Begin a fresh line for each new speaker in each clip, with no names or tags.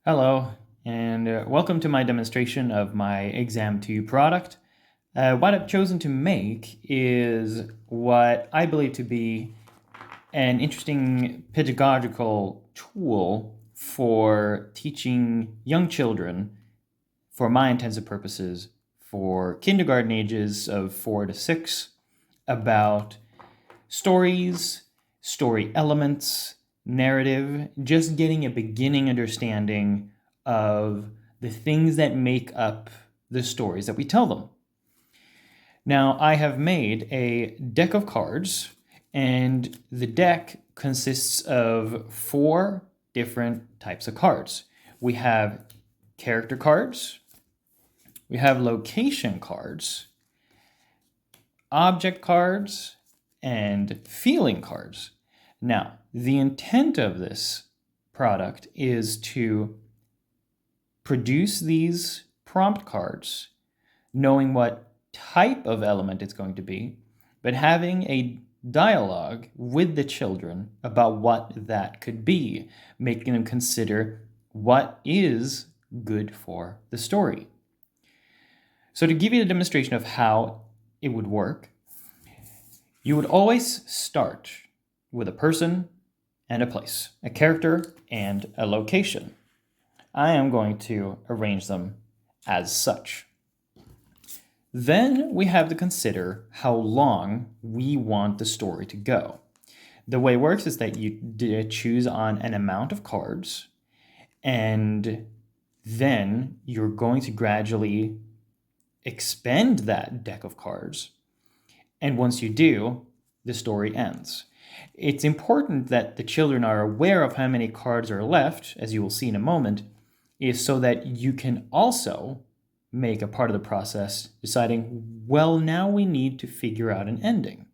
Hello, and welcome to my demonstration of my Exam 2 product. What I've chosen to make is what I believe to be an interesting pedagogical tool for teaching young children, for my intensive purposes, for kindergarten ages of 4 to 6, about stories, story elements, narrative, just getting a beginning understanding of the things that make up the stories that we tell them. Now, I have made a deck of cards, and the deck consists of 4 different types of cards. We have character cards, we have location cards, object cards, and feeling cards. Now, the intent of this product is to produce these prompt cards, knowing what type of element it's going to be, but having a dialogue with the children about what that could be, making them consider what is good for the story. So to give you a demonstration of how it would work, you would always start with a person and a place, a character and a location. I am going to arrange them as such. Then we have to consider how long we want the story to go. The way it works is that you choose on an amount of cards, and then you're going to gradually expend that deck of cards. And once you do, the story ends. It's important that the children are aware of how many cards are left, as you will see in a moment, is so that you can also make a part of the process deciding, well, now we need to figure out an ending.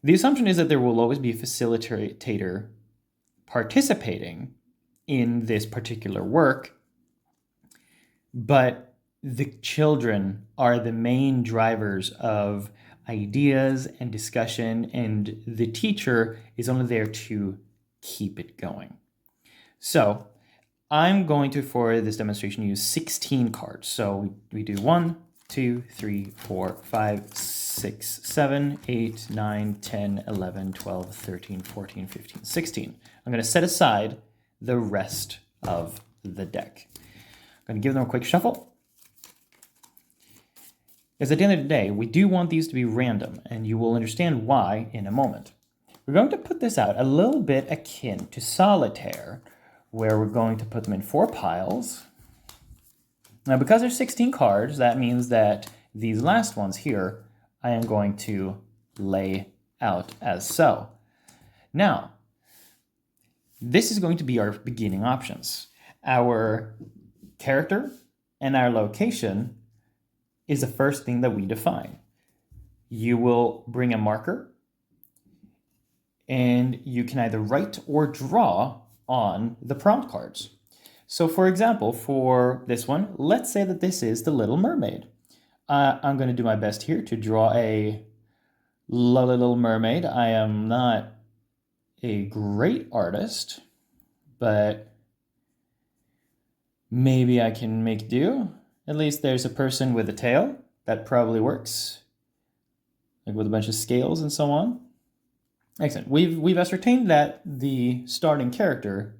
The assumption is that there will always be a facilitator participating in this particular work, but the children are the main drivers of ideas and discussion, and the teacher is only there to keep it going. So I'm going to, for this demonstration, use 16 cards. So we do 1, 2, 3, 4, 5, 6, 7, 8, 9, 10, 11, 12, 13, 14, 15, 16. I'm going to set aside the rest of the deck. I'm going to give them a quick shuffle. Because at the end of the day, we do want these to be random, and you will understand why in a moment. We're going to put this out a little bit akin to solitaire, where we're going to put them in 4 piles. Now, because there's 16 cards, that means that these last ones here, I am going to lay out as so. Now, this is going to be our beginning options. Our character and our location is the first thing that we define. You will bring a marker, and you can either write or draw on the prompt cards. So for example, for this one, let's say that this is the Little Mermaid. I'm going to do my best here to draw a Little Mermaid. I am not a great artist, but maybe I can make do. At least there's a person with a tail. That probably works, like with a bunch of scales and so on. Excellent. We've ascertained that the starting character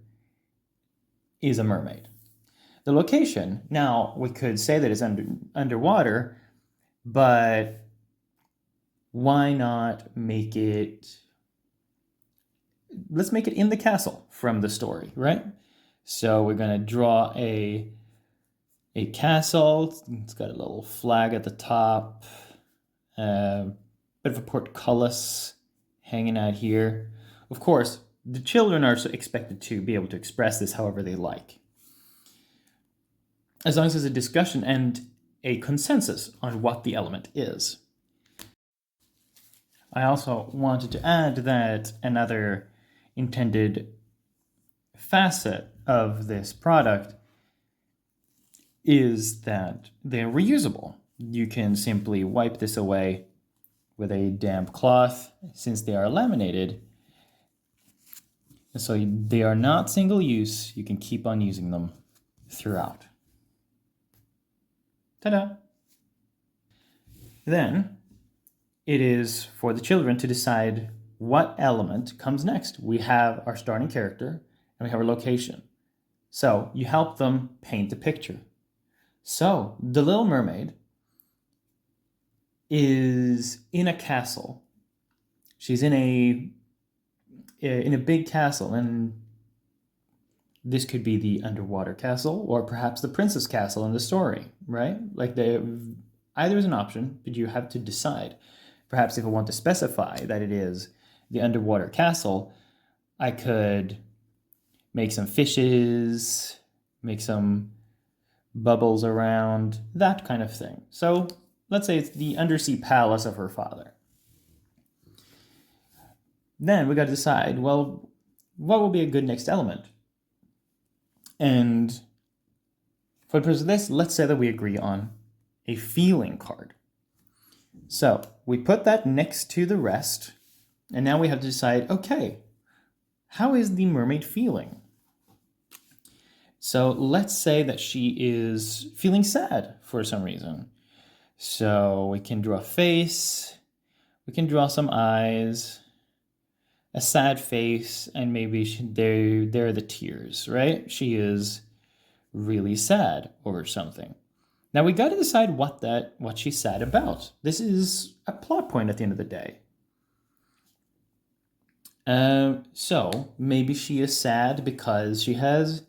is a mermaid. The location, now we could say that it's underwater, but why not make it, let's make it in the castle from the story, right? So we're going to draw a castle. It's got a little flag at the top, bit of a portcullis hanging out here. Of course, the children are expected to be able to express this however they like, as long as there's a discussion and a consensus on what the element is. I also wanted to add that another intended facet of this product is that they're reusable. You can simply wipe this away with a damp cloth. Since they are laminated, So they are not single use. You can keep on using them throughout. Ta-da! Then it is for the children to decide what element comes next. We have our starting character and we have our location. So you help them paint the picture. So the Little Mermaid is in a castle. She's in a big castle, and this could be the underwater castle or perhaps the princess castle in the story, right? Like either is an option, but you have to decide. Perhaps if I want to specify that it is the underwater castle, I could make some fishes, make some bubbles around, that kind of thing. So let's say it's the undersea palace of her father. Then we got to decide, well, what will be a good next element? And for the purpose of this, let's say that we agree on a feeling card. So we put that next to the rest, and now we have to decide, okay, how is the mermaid feeling? So let's say that she is feeling sad for some reason. So we can draw a face, we can draw some eyes, a sad face, and maybe there are the tears, right? She is really sad over something. Now we got to decide what she's sad about. This is a plot point at the end of the day. So maybe she is sad because she has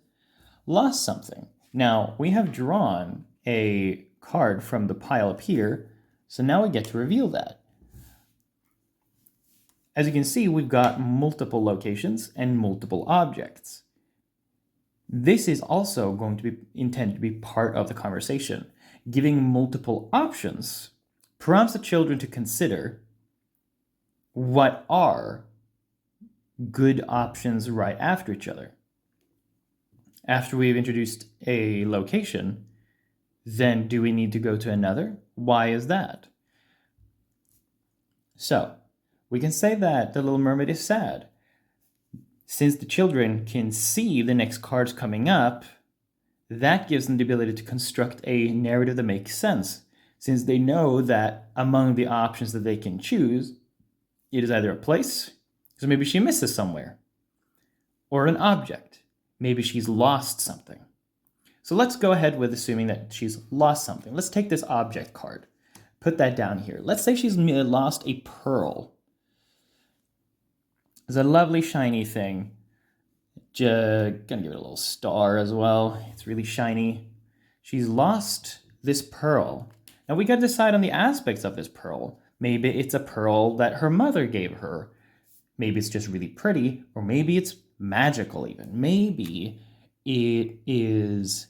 lost something. Now we have drawn a card from the pile up here, so now we get to reveal that. As you can see, we've got multiple locations and multiple objects. This is also going to be intended to be part of the conversation. Giving multiple options prompts the children to consider what are good options right after each other. After we've introduced a location, then do we need to go to another? Why is that? So, we can say that the Little Mermaid is sad. Since the children can see the next cards coming up, that gives them the ability to construct a narrative that makes sense, since they know that among the options that they can choose, it is either a place, so maybe she misses somewhere, or an object, maybe she's lost something. So let's go ahead with assuming that she's lost something. Let's take this object card, put that down here. Let's say she's lost a pearl. It's a lovely shiny thing. Gonna give it a little star as well. It's really shiny. She's lost this pearl. Now we got to decide on the aspects of this pearl. Maybe it's a pearl that her mother gave her. Maybe it's just really pretty, or maybe it's magical even. Maybe it is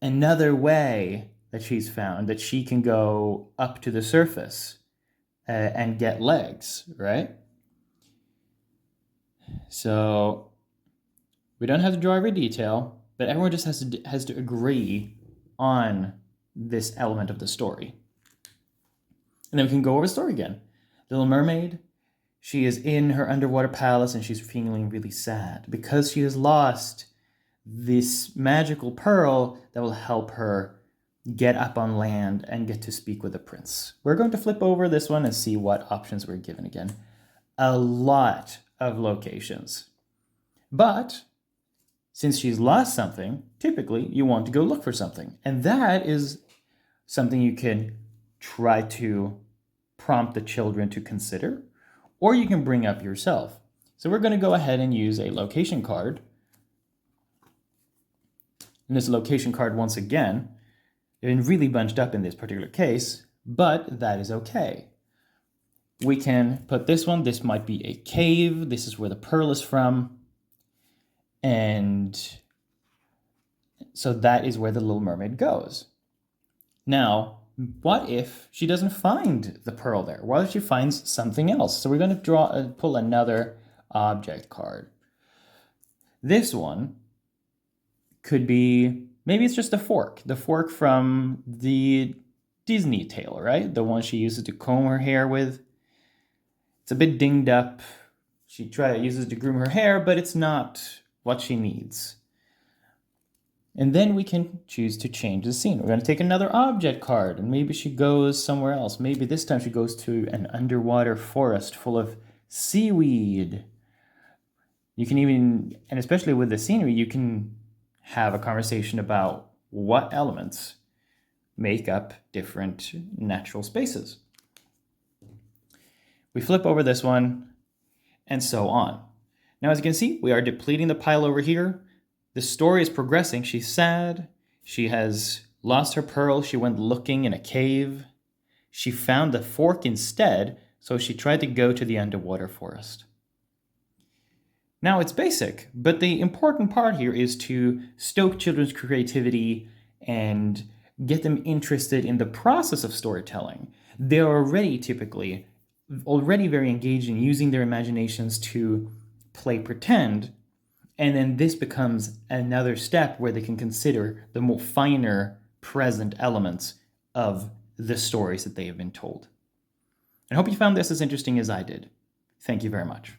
another way that she's found that she can go up to the surface and get legs, right? So we don't have to draw every detail, but everyone just has to agree on this element of the story. And then we can go over the story again. Little Mermaid, she is in her underwater palace and she's feeling really sad because she has lost this magical pearl that will help her get up on land and get to speak with the prince. We're going to flip over this one and see what options we're given again. A lot of locations. But since she's lost something, typically you want to go look for something. And that is something you can try to prompt the children to consider, or you can bring up yourself. So we're going to go ahead and use a location card. And this location card, once again, they've been really bunched up in this particular case, but that is okay. We can put this one. This might be a cave. This is where the pearl is from. And so that is where the Little Mermaid goes. Now, what if she doesn't find the pearl there? What if she finds something else? So we're going to pull another object card. This one could be, maybe it's just a fork. The fork from the Disney tale, right? The one she uses to comb her hair with. It's a bit dinged up. She uses to groom her hair, but it's not what she needs. And then we can choose to change the scene. We're going to take another object card, and maybe she goes somewhere else. Maybe this time she goes to an underwater forest full of seaweed. You can even, and especially with the scenery, you can have a conversation about what elements make up different natural spaces. We flip over this one, and so on. Now, as you can see, we are depleting the pile over here. The story is progressing. She's sad. She has lost her pearl. She went looking in a cave. She found the fork instead, so she tried to go to the underwater forest. Now, it's basic, but the important part here is to stoke children's creativity and get them interested in the process of storytelling. They're already very engaged in using their imaginations to play pretend, and then this becomes another step where they can consider the more finer present elements of the stories that they have been told. I hope you found this as interesting as I did. Thank you very much.